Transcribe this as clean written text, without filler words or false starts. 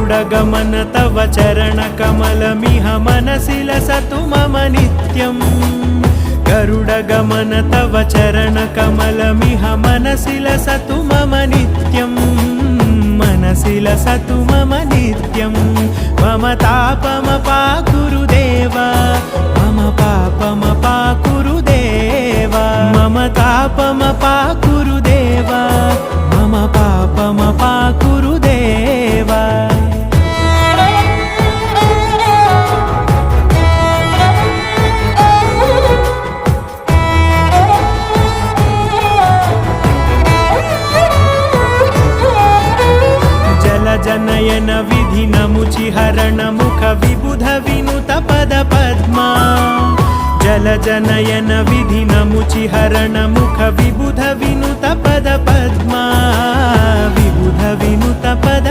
गरुडगमन तव चरणकमलमिह मनसि लसतु मम नित्यम् गरुडगमन तव चरणकमलमिह मनसि लसतु मम नित्यम् मनसि लसतु मम नित्यम् मम तापमपाकुरु देव मम पापमपाकुरु देव मम तापमपाकुरु देव मम पापमपाकुरु देव जनयन विधिनमुचिहरण मुख विबुध विनुत पद पद्मा जल जनयन विधिनमुचिहरण मुख विबुध विनुत पद पद्मा विबुध विनुत पद